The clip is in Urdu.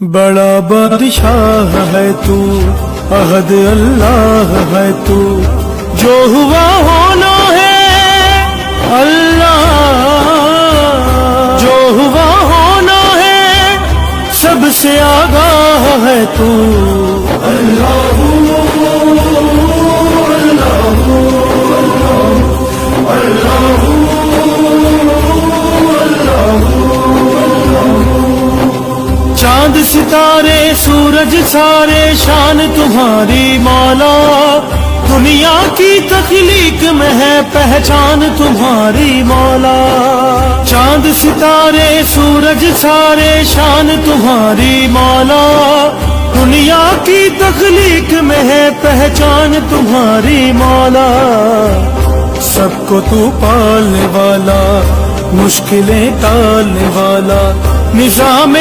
بڑا بادشاہ ہے تو، احد اللہ ہے تو، جو ہوا ہونا ہے اللہ، جو ہوا ہونا ہے سب سے آگاہ ہے تو اللہ چاند ستارے سورج سارے شان تمہاری مولا، دنیا کی تخلیق میں ہے پہچان تمہاری مولا، چاند ستارے سورج سارے شان تمہاری مولا، دنیا کی تخلیق میں ہے پہچان تمہاری مولا، سب کو تو پالنے والا، مشکلیں ٹالنے والا، نظام